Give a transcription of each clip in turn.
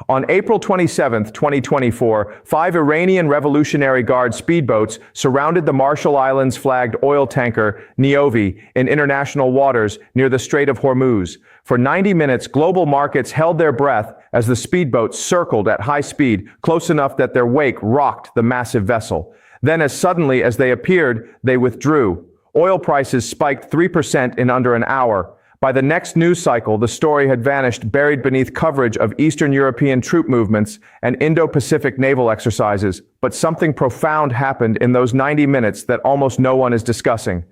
On April 27, 2024, 5 Iranian Revolutionary Guard speedboats surrounded the Marshall Islands flagged oil tanker Neovi in international waters near the Strait of Hormuz. For 90 minutes, global markets held their breath as the speedboats circled at high speed, close enough that their wake rocked the massive vessel. Then, as suddenly as they appeared, they withdrew. Oil prices spiked 3% in under an hour. By the next news cycle, the story had vanished, buried beneath coverage of Eastern European troop movements and Indo-Pacific naval exercises. But something profound happened in those 90 minutes that almost no one is discussing.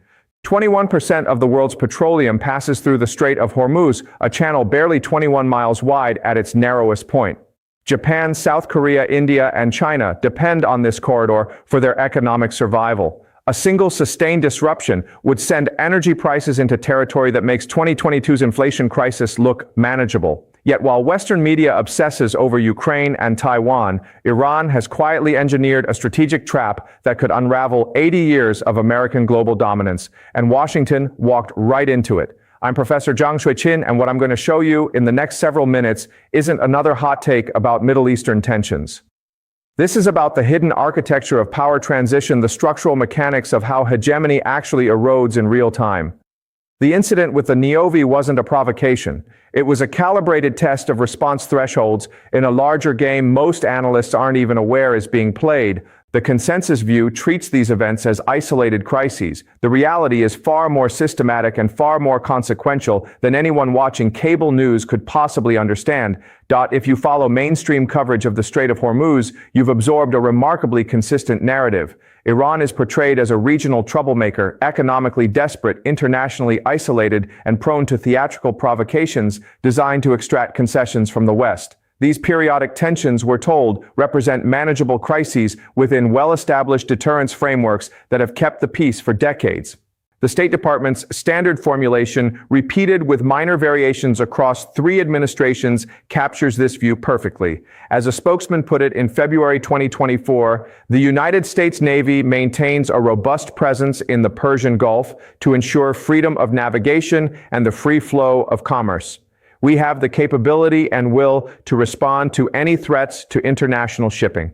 21% of the world's petroleum passes through the Strait of Hormuz, a channel barely 21 miles wide at its narrowest point. Japan, South Korea, India, and China depend on this corridor for their economic survival. A single sustained disruption would send energy prices into territory that makes 2022's inflation crisis look manageable. Yet while Western media obsesses over Ukraine and Taiwan, Iran has quietly engineered a strategic trap that could unravel 80 years of American global dominance, and Washington walked right into it. I'm Professor Jiang Xueqin, and what I'm going to show you in the next several minutes isn't another hot take about Middle Eastern tensions. This is about the hidden architecture of power transition, the structural mechanics of how hegemony actually erodes in real time. The incident with the Neovi wasn't a provocation. It was a calibrated test of response thresholds in a larger game most analysts aren't even aware is being played. The consensus view treats these events as isolated crises. The reality is far more systematic and far more consequential than anyone watching cable news could possibly understand. If you follow mainstream coverage of the Strait of Hormuz, you've absorbed a remarkably consistent narrative. Iran is portrayed as a regional troublemaker, economically desperate, internationally isolated, and prone to theatrical provocations designed to extract concessions from the West. These periodic tensions, we're told, represent manageable crises within well-established deterrence frameworks that have kept the peace for decades. The State Department's standard formulation, repeated with minor variations across 3 administrations, captures this view perfectly. As a spokesman put it in February 2024, the United States Navy maintains a robust presence in the Persian Gulf to ensure freedom of navigation and the free flow of commerce. We have the capability and will to respond to any threats to international shipping.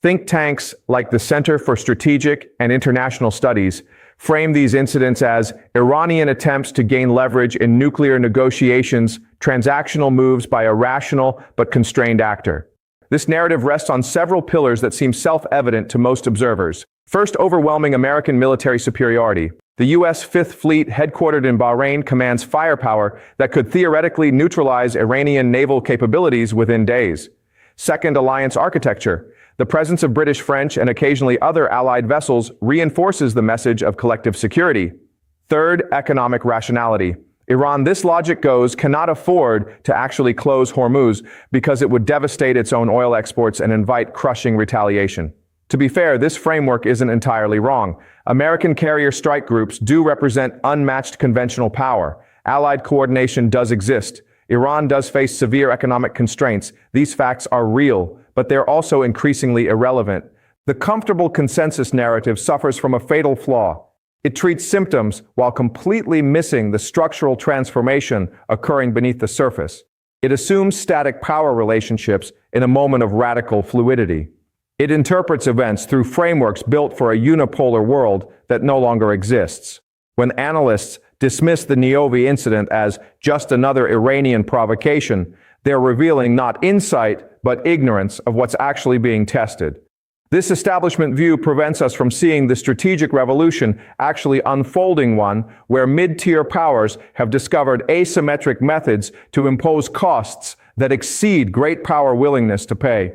Think tanks like the Center for Strategic and International Studies frame these incidents as Iranian attempts to gain leverage in nuclear negotiations, transactional moves by a rational but constrained actor. This narrative rests on several pillars that seem self-evident to most observers. First, overwhelming American military superiority. The U.S. Fifth Fleet, headquartered in Bahrain, commands firepower that could theoretically neutralize Iranian naval capabilities within days. Second, alliance architecture. The presence of British, French, and occasionally other allied vessels reinforces the message of collective security. Third, economic rationality. Iran, this logic goes, cannot afford to actually close Hormuz because it would devastate its own oil exports and invite crushing retaliation. To be fair, this framework isn't entirely wrong. American carrier strike groups do represent unmatched conventional power. Allied coordination does exist. Iran does face severe economic constraints. These facts are real, but they're also increasingly irrelevant. The comfortable consensus narrative suffers from a fatal flaw. It treats symptoms while completely missing the structural transformation occurring beneath the surface. It assumes static power relationships in a moment of radical fluidity. It interprets events through frameworks built for a unipolar world that no longer exists. When analysts dismiss the Neovi incident as just another Iranian provocation, they're revealing not insight, but ignorance of what's actually being tested. This establishment view prevents us from seeing the strategic revolution actually unfolding, one where mid-tier powers have discovered asymmetric methods to impose costs that exceed great power willingness to pay.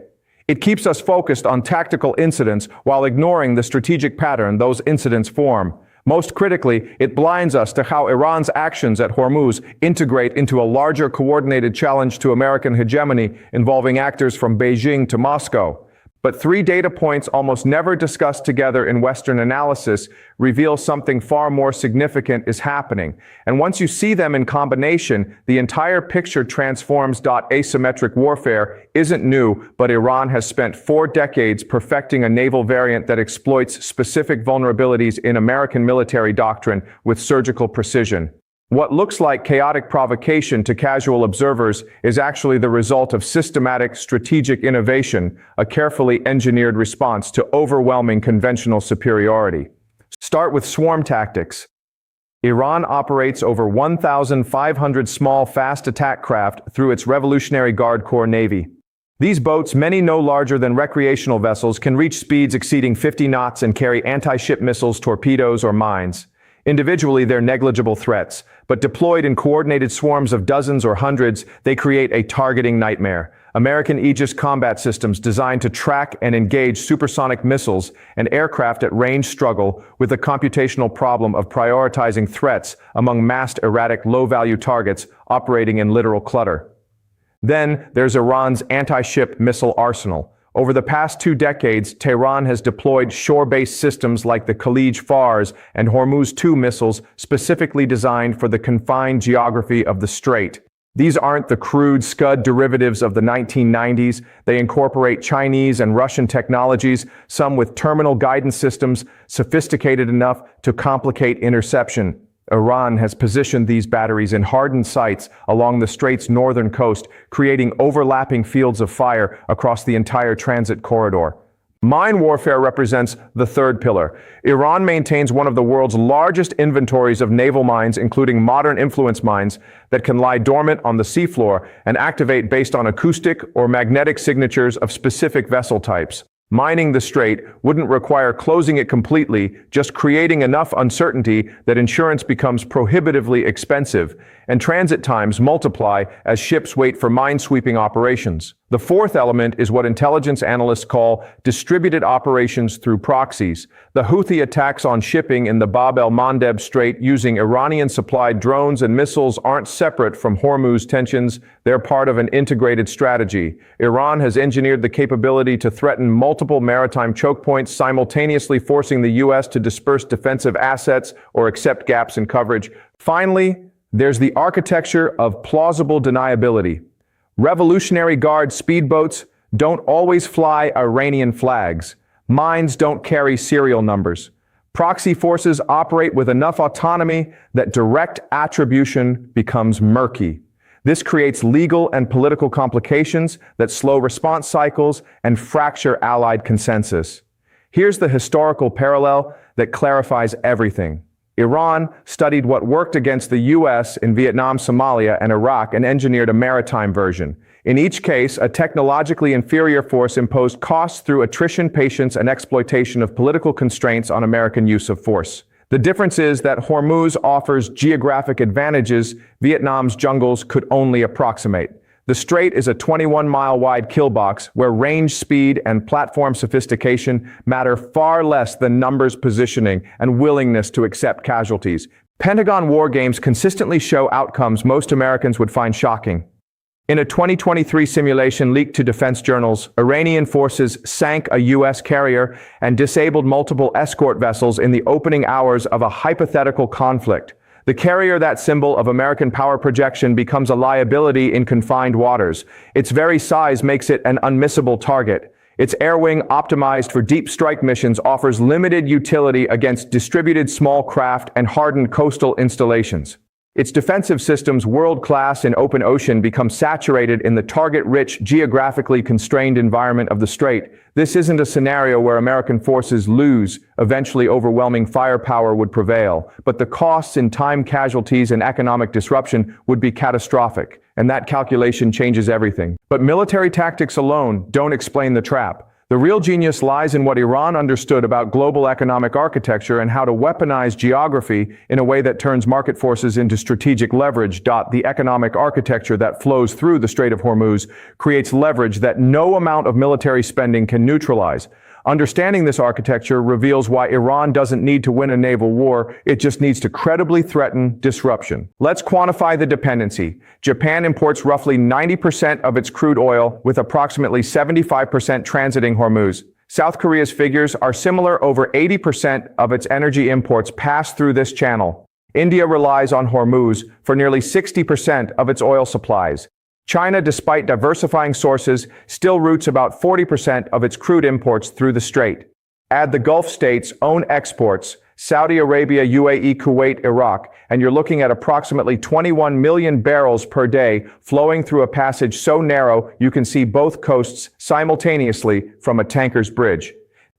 It keeps us focused on tactical incidents while ignoring the strategic pattern those incidents form. Most critically, it blinds us to how Iran's actions at Hormuz integrate into a larger coordinated challenge to American hegemony involving actors from Beijing to Moscow. But 3 data points almost never discussed together in Western analysis reveal something far more significant is happening. And once you see them in combination, the entire picture transforms. Asymmetric warfare isn't new, but Iran has spent 4 decades perfecting a naval variant that exploits specific vulnerabilities in American military doctrine with surgical precision. What looks like chaotic provocation to casual observers is actually the result of systematic strategic innovation, a carefully engineered response to overwhelming conventional superiority. Start with swarm tactics. Iran operates over 1,500 small fast attack craft through its Revolutionary Guard Corps Navy. These boats, many no larger than recreational vessels, can reach speeds exceeding 50 knots and carry anti-ship missiles, torpedoes, or mines. Individually, they're negligible threats, but deployed in coordinated swarms of dozens or hundreds, they create a targeting nightmare. American Aegis combat systems designed to track and engage supersonic missiles and aircraft at range struggle with the computational problem of prioritizing threats among massed erratic low-value targets operating in literal clutter. Then there's Iran's anti-ship missile arsenal. Over the past 2 decades, Tehran has deployed shore-based systems like the Khalij Fars and Hormuz II missiles specifically designed for the confined geography of the Strait. These aren't the crude Scud derivatives of the 1990s. They incorporate Chinese and Russian technologies, some with terminal guidance systems sophisticated enough to complicate interception. Iran has positioned these batteries in hardened sites along the Strait's northern coast, creating overlapping fields of fire across the entire transit corridor. Mine warfare represents the third pillar. Iran maintains one of the world's largest inventories of naval mines, including modern influence mines that can lie dormant on the seafloor and activate based on acoustic or magnetic signatures of specific vessel types. Mining the Strait wouldn't require closing it completely, just creating enough uncertainty that insurance becomes prohibitively expensive, and transit times multiply as ships wait for mine-sweeping operations. The fourth element is what intelligence analysts call distributed operations through proxies. The Houthi attacks on shipping in the Bab el-Mandeb Strait using Iranian-supplied drones and missiles aren't separate from Hormuz tensions. They're part of an integrated strategy. Iran has engineered the capability to threaten multiple maritime choke points, simultaneously forcing the U.S. to disperse defensive assets or accept gaps in coverage. Finally, there's the architecture of plausible deniability. Revolutionary Guard speedboats don't always fly Iranian flags. Mines don't carry serial numbers. Proxy forces operate with enough autonomy that direct attribution becomes murky. This creates legal and political complications that slow response cycles and fracture allied consensus. Here's the historical parallel that clarifies everything. Iran studied what worked against the U.S. in Vietnam, Somalia, and Iraq and engineered a maritime version. In each case, a technologically inferior force imposed costs through attrition, patience, and exploitation of political constraints on American use of force. The difference is that Hormuz offers geographic advantages Vietnam's jungles could only approximate. The Strait is a 21-mile-wide kill box where range, speed, and platform sophistication matter far less than numbers, positioning, and willingness to accept casualties. Pentagon war games consistently show outcomes most Americans would find shocking. In a 2023 simulation leaked to defense journals, Iranian forces sank a U.S. carrier and disabled multiple escort vessels in the opening hours of a hypothetical conflict. The carrier, that symbol of American power projection, becomes a liability in confined waters. Its very size makes it an unmissable target. Its air wing, optimized for deep strike missions, offers limited utility against distributed small craft and hardened coastal installations. Its defensive systems, world-class in open ocean, become saturated in the target-rich, geographically constrained environment of the Strait. This isn't a scenario where American forces lose. Eventually, overwhelming firepower would prevail. But the costs in time, casualties, and economic disruption would be catastrophic. And that calculation changes everything. But military tactics alone don't explain the trap. The real genius lies in what Iran understood about global economic architecture and how to weaponize geography in a way that turns market forces into strategic leverage. The economic architecture that flows through the Strait of Hormuz creates leverage that no amount of military spending can neutralize. Understanding this architecture reveals why Iran doesn't need to win a naval war, it just needs to credibly threaten disruption. Let's quantify the dependency. Japan imports roughly 90% of its crude oil, with approximately 75% transiting Hormuz. South Korea's figures are similar. Over 80% of its energy imports pass through this channel. India relies on Hormuz for nearly 60% of its oil supplies. China, despite diversifying sources, still routes about 40% of its crude imports through the strait. Add the Gulf states' own exports, Saudi Arabia, UAE, Kuwait, Iraq, and you're looking at approximately 21 million barrels per day flowing through a passage so narrow you can see both coasts simultaneously from a tanker's bridge.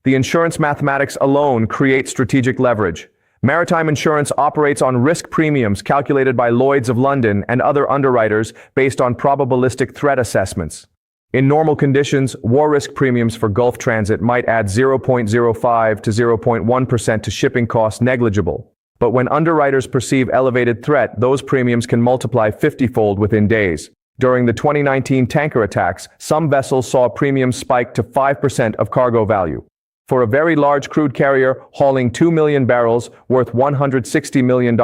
The insurance mathematics alone create strategic leverage. Maritime insurance operates on risk premiums calculated by Lloyd's of London and other underwriters based on probabilistic threat assessments. In normal conditions, war risk premiums for Gulf transit might add 0.05 to 0.1% to shipping costs negligible. But when underwriters perceive elevated threat, those premiums can multiply 50-fold within days. During the 2019 tanker attacks, some vessels saw premiums spike to 5% of cargo value. For a very large crude carrier hauling 2 million barrels worth $160 million,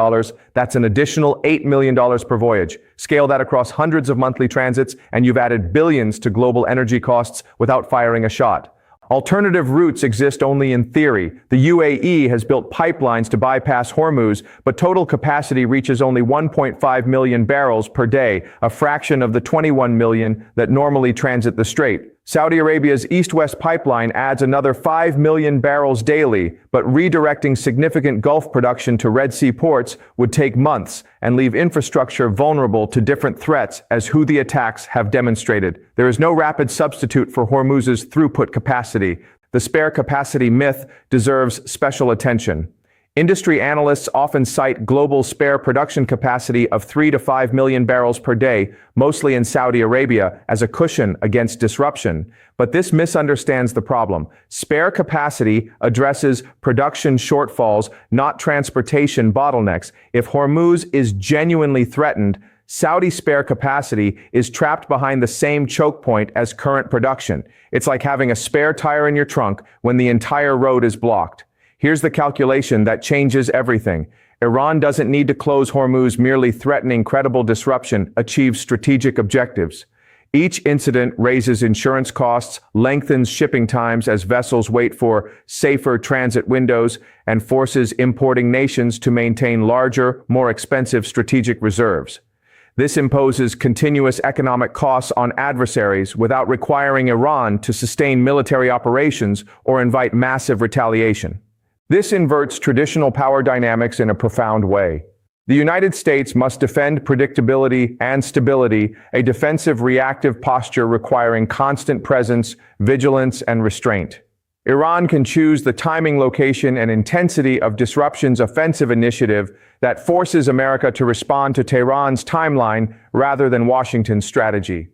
that's an additional $8 million per voyage. Scale that across hundreds of monthly transits, and you've added billions to global energy costs without firing a shot. Alternative routes exist only in theory. The UAE has built pipelines to bypass Hormuz, but total capacity reaches only 1.5 million barrels per day, a fraction of the 21 million that normally transit the strait. Saudi Arabia's east-west pipeline adds another 5 million barrels daily, but redirecting significant Gulf production to Red Sea ports would take months and leave infrastructure vulnerable to different threats, as Houthi attacks have demonstrated. There is no rapid substitute for Hormuz's throughput capacity. The spare capacity myth deserves special attention. Industry analysts often cite global spare production capacity of 3 to 5 million barrels per day, mostly in Saudi Arabia, as a cushion against disruption. But this misunderstands the problem. Spare capacity addresses production shortfalls, not transportation bottlenecks. If Hormuz is genuinely threatened, Saudi spare capacity is trapped behind the same choke point as current production. It's like having a spare tire in your trunk when the entire road is blocked. Here's the calculation that changes everything. Iran doesn't need to close Hormuz merely threatening credible disruption, achieves strategic objectives. Each incident raises insurance costs, lengthens shipping times as vessels wait for safer transit windows, and forces importing nations to maintain larger, more expensive strategic reserves. This imposes continuous economic costs on adversaries without requiring Iran to sustain military operations or invite massive retaliation. This inverts traditional power dynamics in a profound way. The United States must defend predictability and stability, a defensive reactive posture requiring constant presence, vigilance, and restraint. Iran can choose the timing, location, and intensity of disruption's offensive initiative that forces America to respond to Tehran's timeline rather than Washington's strategy.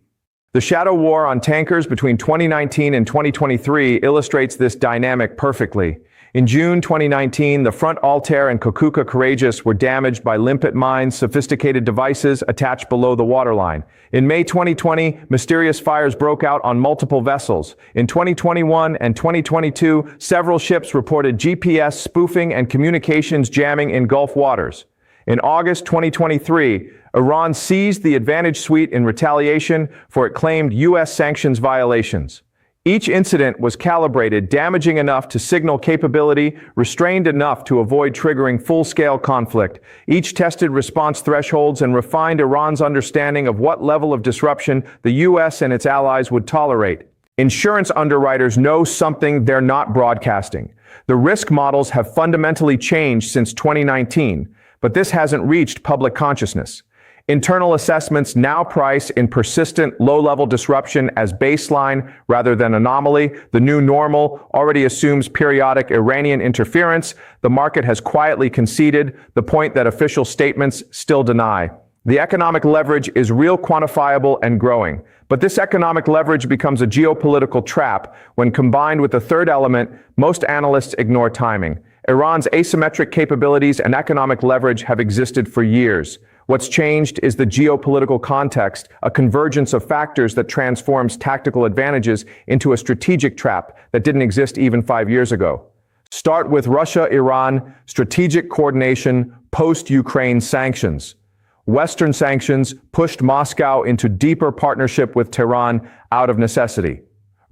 The shadow war on tankers between 2019 and 2023 illustrates this dynamic perfectly. In June 2019, the Front Altair and Kokuka Courageous were damaged by limpet mines, sophisticated devices attached below the waterline. In May 2020, mysterious fires broke out on multiple vessels. In 2021 and 2022, several ships reported GPS spoofing and communications jamming in Gulf waters. In August 2023, Iran seized the Advantage Suite in retaliation for it claimed U.S. sanctions violations. Each incident was calibrated, damaging enough to signal capability, restrained enough to avoid triggering full-scale conflict. Each tested response thresholds and refined Iran's understanding of what level of disruption the U.S. and its allies would tolerate. Insurance underwriters know something they're not broadcasting. The risk models have fundamentally changed since 2019, but this hasn't reached public consciousness. Internal assessments now price in persistent low-level disruption as baseline rather than anomaly. The new normal already assumes periodic Iranian interference. The market has quietly conceded the point that official statements still deny. The economic leverage is real, quantifiable, and growing. But this economic leverage becomes a geopolitical trap when combined with the third element. Most analysts ignore timing. Iran's asymmetric capabilities and economic leverage have existed for years. What's changed is the geopolitical context, a convergence of factors that transforms tactical advantages into a strategic trap that didn't exist even 5 years ago. Start with Russia-Iran strategic coordination post-Ukraine sanctions. Western sanctions pushed Moscow into deeper partnership with Tehran out of necessity.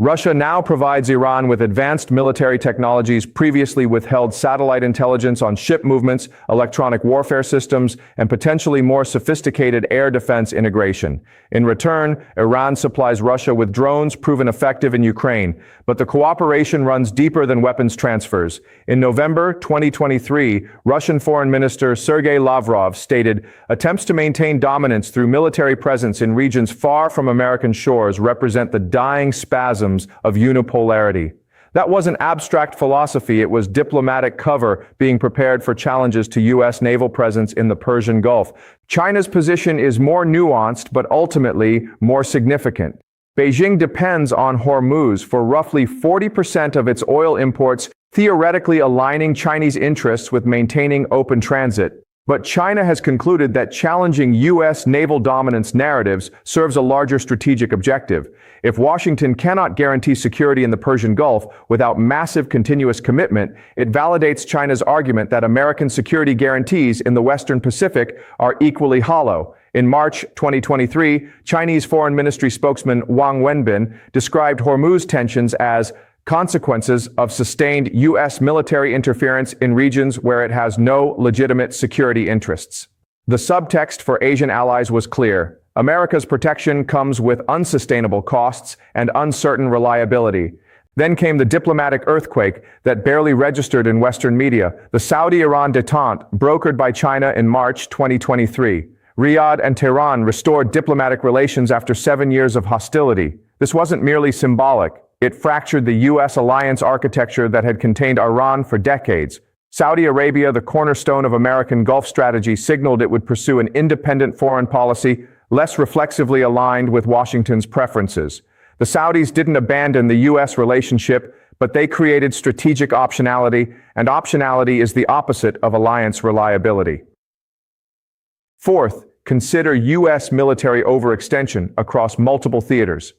Russia now provides Iran with advanced military technologies, previously withheld satellite intelligence on ship movements, electronic warfare systems, and potentially more sophisticated air defense integration. In return, Iran supplies Russia with drones proven effective in Ukraine, but the cooperation runs deeper than weapons transfers. In November 2023, Russian Foreign Minister Sergei Lavrov stated, "Attempts to maintain dominance through military presence in regions far from American shores represent the dying spasms of unipolarity." That wasn't abstract philosophy, it was diplomatic cover being prepared for challenges to U.S. naval presence in the Persian Gulf. China's position is more nuanced, but ultimately more significant. Beijing depends on Hormuz for roughly 40% of its oil imports, theoretically aligning Chinese interests with maintaining open transit. But China has concluded that challenging U.S. naval dominance narratives serves a larger strategic objective. If Washington cannot guarantee security in the Persian Gulf without massive continuous commitment, it validates China's argument that American security guarantees in the Western Pacific are equally hollow. In March 2023, Chinese Foreign Ministry spokesman Wang Wenbin described Hormuz tensions as consequences of sustained U.S. military interference in regions where it has no legitimate security interests. The subtext for Asian allies was clear. America's protection comes with unsustainable costs and uncertain reliability. Then came the diplomatic earthquake that barely registered in Western media, the Saudi-Iran détente brokered by China in March 2023. Riyadh and Tehran restored diplomatic relations after 7 years of hostility. This wasn't merely symbolic. It fractured the U.S. alliance architecture that had contained Iran for decades. Saudi Arabia, the cornerstone of American Gulf strategy, signaled it would pursue an independent foreign policy, less reflexively aligned with Washington's preferences. The Saudis didn't abandon the U.S. relationship, but they created strategic optionality, and optionality is the opposite of alliance reliability. Fourth, consider U.S. military overextension across multiple theaters.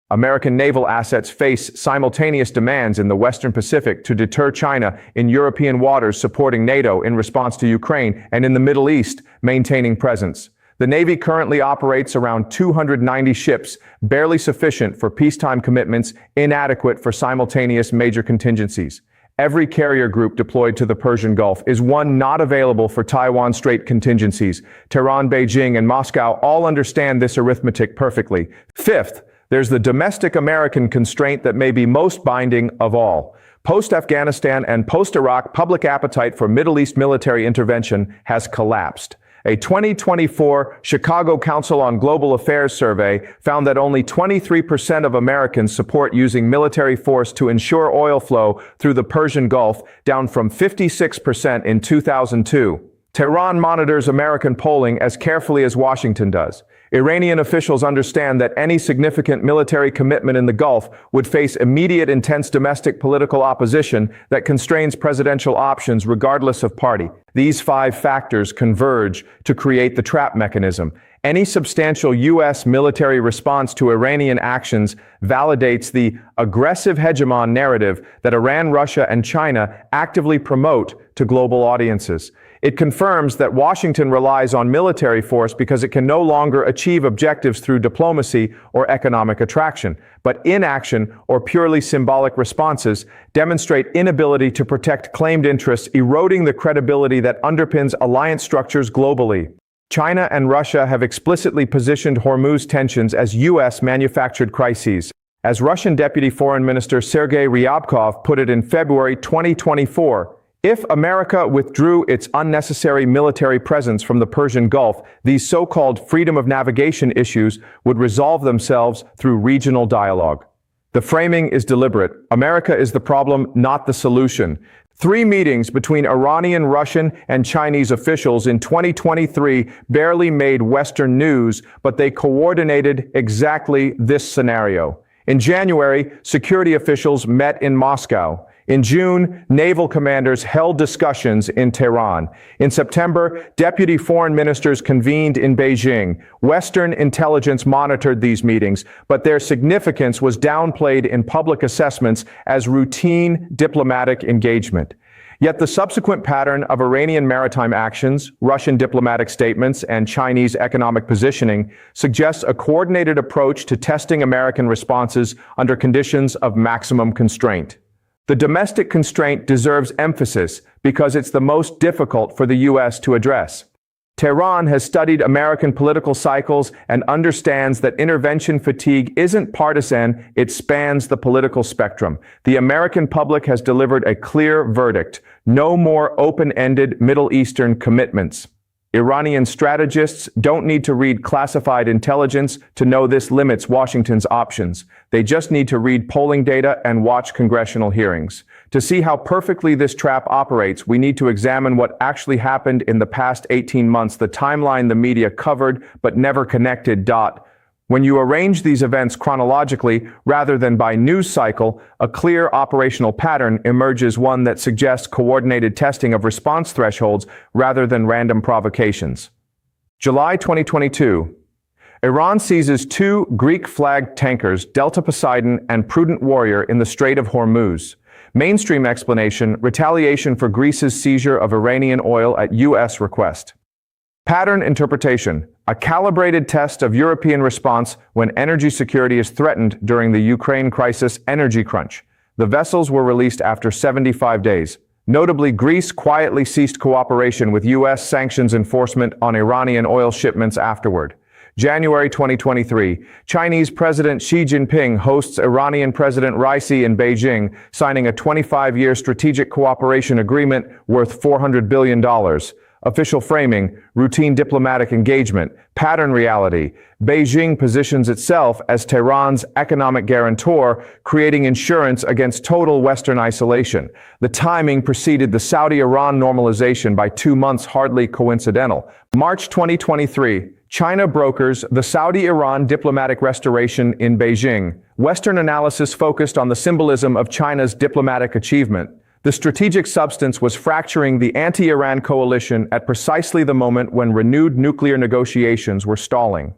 American naval assets face simultaneous demands in the Western Pacific to deter China, in European waters supporting NATO in response to Ukraine, and in the Middle East, maintaining presence. The Navy currently operates around 290 ships, barely sufficient for peacetime commitments, inadequate for simultaneous major contingencies. Every carrier group deployed to the Persian Gulf is one not available for Taiwan Strait contingencies. Tehran, Beijing, and Moscow all understand this arithmetic perfectly. Fifth, there's the domestic American constraint that may be most binding of all. Post-Afghanistan and post-Iraq, public appetite for Middle East military intervention has collapsed. A 2024 Chicago Council on Global Affairs survey found that only 23% of Americans support using military force to ensure oil flow through the Persian Gulf, down from 56% in 2002. Tehran monitors American polling as carefully as Washington does. Iranian officials understand that any significant military commitment in the Gulf would face immediate intense domestic political opposition that constrains presidential options regardless of party. These 5 factors converge to create the trap mechanism. Any substantial U.S. military response to Iranian actions validates the aggressive hegemon narrative that Iran, Russia, and China actively promote to global audiences. It confirms that Washington relies on military force because it can no longer achieve objectives through diplomacy or economic attraction. But inaction or purely symbolic responses demonstrate inability to protect claimed interests, eroding the credibility that underpins alliance structures globally. China and Russia have explicitly positioned Hormuz tensions as U.S.-manufactured crises. As Russian Deputy Foreign Minister Sergei Ryabkov put it in February 2024, if America withdrew its unnecessary military presence from the Persian Gulf, these so-called freedom of navigation issues would resolve themselves through regional dialogue. The framing is deliberate. America is the problem, not the solution. 3 meetings between Iranian, Russian, and Chinese officials in 2023 barely made Western news, but they coordinated exactly this scenario. In January, security officials met in Moscow. In June, naval commanders held discussions in Tehran. In September, deputy foreign ministers convened in Beijing. Western intelligence monitored these meetings, but their significance was downplayed in public assessments as routine diplomatic engagement. Yet the subsequent pattern of Iranian maritime actions, Russian diplomatic statements, and Chinese economic positioning suggests a coordinated approach to testing American responses under conditions of maximum constraint. The domestic constraint deserves emphasis because it's the most difficult for the U.S. to address. Tehran has studied American political cycles and understands that intervention fatigue isn't partisan, it spans the political spectrum. The American public has delivered a clear verdict: no more open-ended Middle Eastern commitments. Iranian strategists don't need to read classified intelligence to know this limits Washington's options. They just need to read polling data and watch congressional hearings. To see how perfectly this trap operates, we need to examine what actually happened in the past 18 months, the timeline the media covered but never connected. When you arrange these events chronologically rather than by news cycle, a clear operational pattern emerges, one that suggests coordinated testing of response thresholds rather than random provocations. July 2022. Iran seizes two Greek-flagged tankers, Delta Poseidon and Prudent Warrior, in the Strait of Hormuz. Mainstream explanation: retaliation for Greece's seizure of Iranian oil at U.S. request. Pattern interpretation: a calibrated test of European response when energy security is threatened during the Ukraine crisis energy crunch. The vessels were released after 75 days. Notably, Greece quietly ceased cooperation with U.S. sanctions enforcement on Iranian oil shipments afterward. January 2023, Chinese President Xi Jinping hosts Iranian President Raisi in Beijing, signing a 25-year strategic cooperation agreement worth $400 billion. Official framing: routine diplomatic engagement. Pattern reality: Beijing positions itself as Tehran's economic guarantor, creating insurance against total Western isolation. The timing preceded the Saudi-Iran normalization by 2 months, hardly coincidental. March 2023, China brokers the Saudi-Iran diplomatic restoration in Beijing. Western analysis focused on the symbolism of China's diplomatic achievement. The strategic substance was fracturing the anti-Iran coalition at precisely the moment when renewed nuclear negotiations were stalling.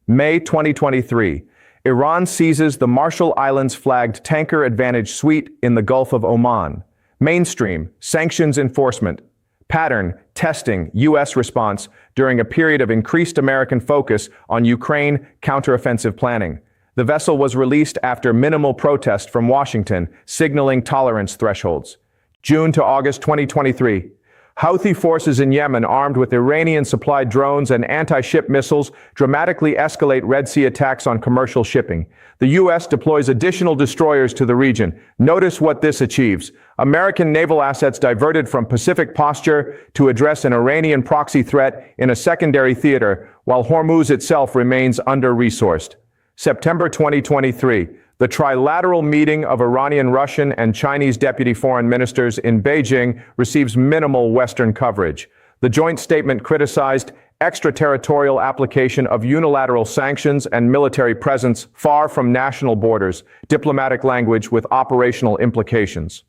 May 2023, Iran seizes the Marshall Islands-flagged tanker Advantage Suite in the Gulf of Oman. Mainstream: sanctions enforcement. Pattern: testing U.S. response during a period of increased American focus on Ukraine counteroffensive planning. The vessel was released after minimal protest from Washington, signaling tolerance thresholds. June to August 2023. Houthi forces in Yemen, armed with Iranian-supplied drones and anti-ship missiles, dramatically escalate Red Sea attacks on commercial shipping. The U.S. deploys additional destroyers to the region. Notice what this achieves: American naval assets diverted from Pacific posture to address an Iranian proxy threat in a secondary theater, while Hormuz itself remains under-resourced. September 2023. The trilateral meeting of Iranian, Russian, and Chinese deputy foreign ministers in Beijing receives minimal Western coverage. The joint statement criticized extraterritorial application of unilateral sanctions and military presence far from national borders, diplomatic language with operational implications.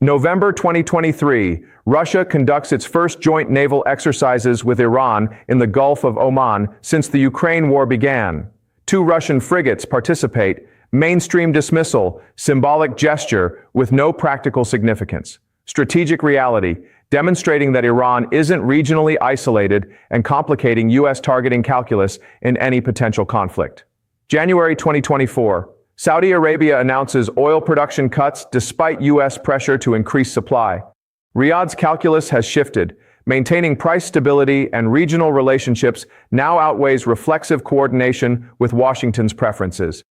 November 2023, Russia conducts its first joint naval exercises with Iran in the Gulf of Oman since the Ukraine war began. 2 Russian frigates participate. Mainstream dismissal: symbolic gesture with no practical significance. Strategic reality: demonstrating that Iran isn't regionally isolated and complicating U.S. targeting calculus in any potential conflict. January 2024. Saudi Arabia announces oil production cuts despite U.S. pressure to increase supply. Riyadh's calculus has shifted. Maintaining price stability and regional relationships now outweighs reflexive coordination with Washington's preferences.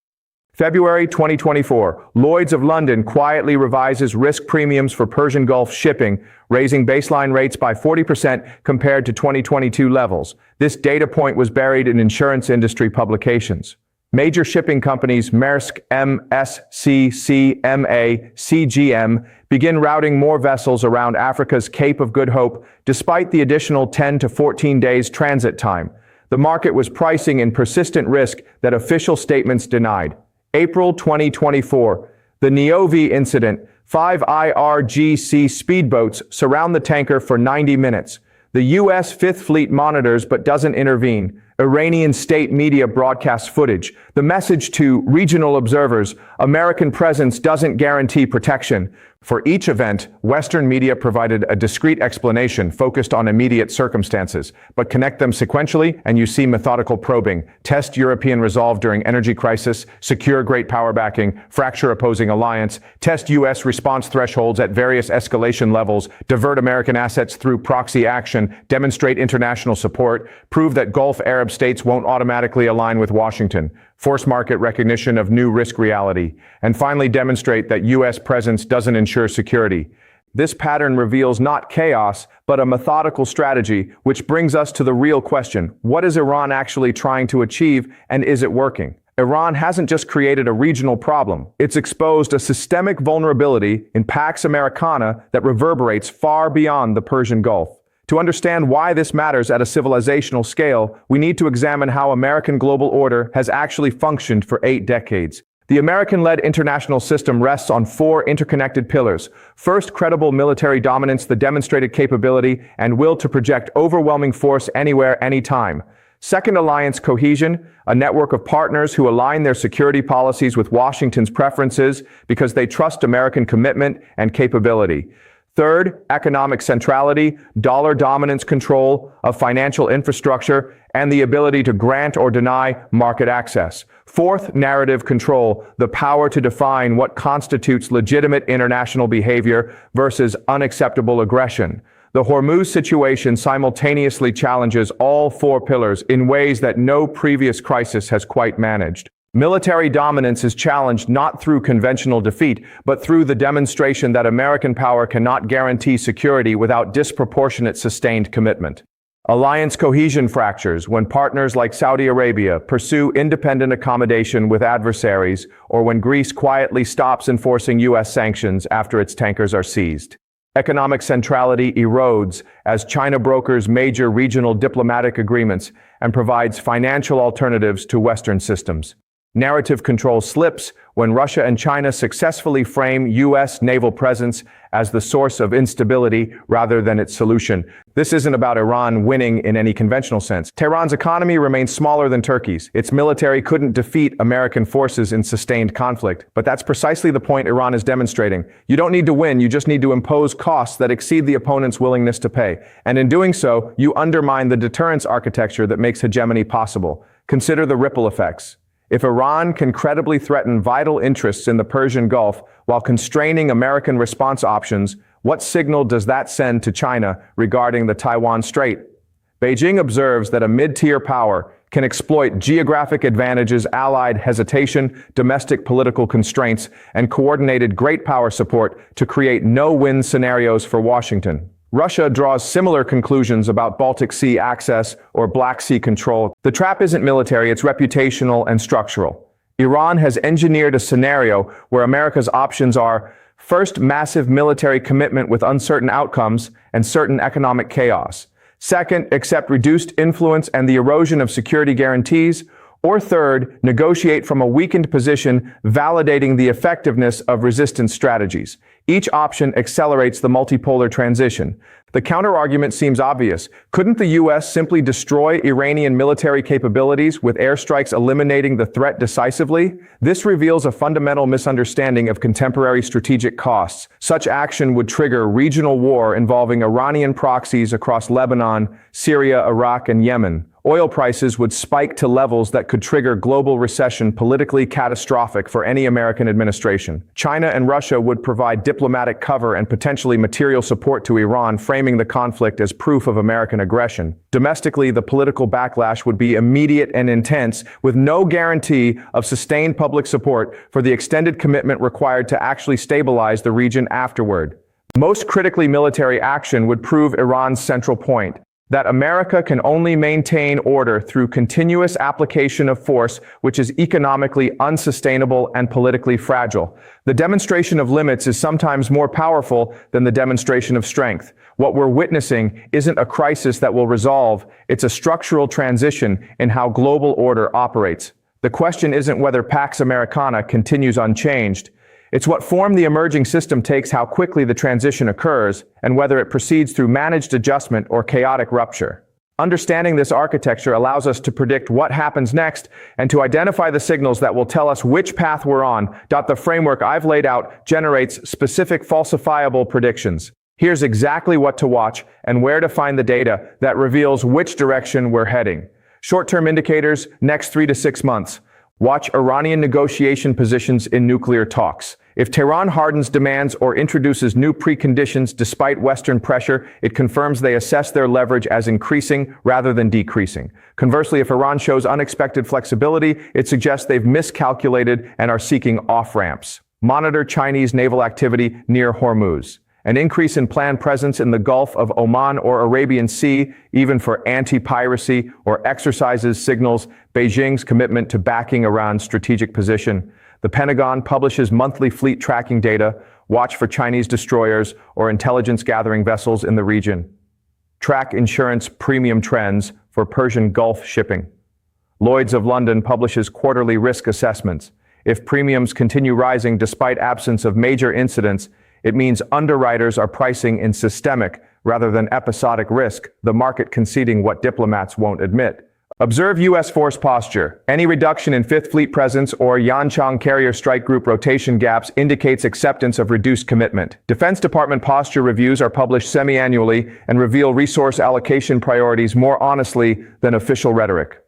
February 2024, Lloyd's of London quietly revises risk premiums for Persian Gulf shipping, raising baseline rates by 40% compared to 2022 levels. This data point was buried in insurance industry publications. Major shipping companies Maersk, MSC, CMA, CGM begin routing more vessels around Africa's Cape of Good Hope despite the additional 10 to 14 days transit time. The market was pricing in persistent risk that official statements denied. April 2024, the Niovi incident: 5 IRGC speedboats surround the tanker for 90 minutes. The U.S. Fifth Fleet monitors but doesn't intervene. Iranian state media broadcasts footage. The message to regional observers: American presence doesn't guarantee protection. For each event, Western media provided a discrete explanation focused on immediate circumstances, but connect them sequentially and you see methodical probing. Test European resolve during energy crisis, secure great power backing, fracture opposing alliance, test U.S. response thresholds at various escalation levels, divert American assets through proxy action, demonstrate international support, prove that Gulf Arab states won't automatically align with Washington, force market recognition of new risk reality, and finally demonstrate that U.S. presence doesn't ensure security. This pattern reveals not chaos, but a methodical strategy, which brings us to the real question: what is Iran actually trying to achieve, and is it working? Iran hasn't just created a regional problem, it's exposed a systemic vulnerability in Pax Americana that reverberates far beyond the Persian Gulf. To understand why this matters at a civilizational scale, we need to examine how American global order has actually functioned for 8 decades. The American-led international system rests on 4 interconnected pillars. First, credible military dominance, the demonstrated capability and will to project overwhelming force anywhere, anytime. Second, alliance cohesion, a network of partners who align their security policies with Washington's preferences because they trust American commitment and capability. Third, economic centrality, dollar dominance control of financial infrastructure, and the ability to grant or deny market access. Fourth, narrative control, the power to define what constitutes legitimate international behavior versus unacceptable aggression. The Hormuz situation simultaneously challenges all 4 pillars in ways that no previous crisis has quite managed. Military dominance is challenged not through conventional defeat, but through the demonstration that American power cannot guarantee security without disproportionate sustained commitment. Alliance cohesion fractures when partners like Saudi Arabia pursue independent accommodation with adversaries, or when Greece quietly stops enforcing U.S. sanctions after its tankers are seized. Economic centrality erodes as China brokers major regional diplomatic agreements and provides financial alternatives to Western systems. Narrative control slips when Russia and China successfully frame U.S. naval presence as the source of instability rather than its solution. This isn't about Iran winning in any conventional sense. Tehran's economy remains smaller than Turkey's. Its military couldn't defeat American forces in sustained conflict. But that's precisely the point Iran is demonstrating. You don't need to win, you just need to impose costs that exceed the opponent's willingness to pay. And in doing so, you undermine the deterrence architecture that makes hegemony possible. Consider the ripple effects. If Iran can credibly threaten vital interests in the Persian Gulf while constraining American response options, what signal does that send to China regarding the Taiwan Strait? Beijing observes that a mid-tier power can exploit geographic advantages, allied hesitation, domestic political constraints, and coordinated great power support to create no-win scenarios for Washington. Russia draws similar conclusions about Baltic Sea access or Black Sea control. The trap isn't military, it's reputational and structural. Iran has engineered a scenario where America's options are: first, massive military commitment with uncertain outcomes and certain economic chaos; second, accept reduced influence and the erosion of security guarantees; or third, negotiate from a weakened position, validating the effectiveness of resistance strategies. Each option accelerates the multipolar transition. The counterargument seems obvious. Couldn't the U.S. simply destroy Iranian military capabilities with airstrikes eliminating the threat decisively? This reveals a fundamental misunderstanding of contemporary strategic costs. Such action would trigger regional war involving Iranian proxies across Lebanon, Syria, Iraq, and Yemen. Oil prices would spike to levels that could trigger global recession, politically catastrophic for any American administration. China and Russia would provide diplomatic cover and potentially material support to Iran, framing the conflict as proof of American aggression. Domestically, the political backlash would be immediate and intense, with no guarantee of sustained public support for the extended commitment required to actually stabilize the region afterward. Most critically, military action would prove Iran's central point: that America can only maintain order through continuous application of force, which is economically unsustainable and politically fragile. The demonstration of limits is sometimes more powerful than the demonstration of strength. What we're witnessing isn't a crisis that will resolve, it's a structural transition in how global order operates. The question isn't whether Pax Americana continues unchanged. It's what form the emerging system takes, how quickly the transition occurs, and whether it proceeds through managed adjustment or chaotic rupture. Understanding this architecture allows us to predict what happens next and to identify the signals that will tell us which path we're on. The framework I've laid out generates specific falsifiable predictions. Here's exactly what to watch and where to find the data that reveals which direction we're heading. Short-term indicators, next 3 to 6 months. Watch Iranian negotiation positions in nuclear talks. If Tehran hardens demands or introduces new preconditions despite Western pressure, it confirms they assess their leverage as increasing rather than decreasing. Conversely, if Iran shows unexpected flexibility, it suggests they've miscalculated and are seeking off-ramps. Monitor Chinese naval activity near Hormuz. An increase in planned presence in the Gulf of Oman or Arabian Sea, even for anti-piracy or exercises, signals Beijing's commitment to backing Iran's strategic position. The Pentagon publishes monthly fleet tracking data. Watch for Chinese destroyers or intelligence-gathering vessels in the region. Track insurance premium trends for Persian Gulf shipping. Lloyd's of London publishes quarterly risk assessments. If premiums continue rising despite absence of major incidents, it means underwriters are pricing in systemic rather than episodic risk, the market conceding what diplomats won't admit. Observe U.S. force posture. Any reduction in Fifth Fleet presence or Yanchang Carrier Strike Group rotation gaps indicates acceptance of reduced commitment. Defense Department posture reviews are published semi-annually and reveal resource allocation priorities more honestly than official rhetoric.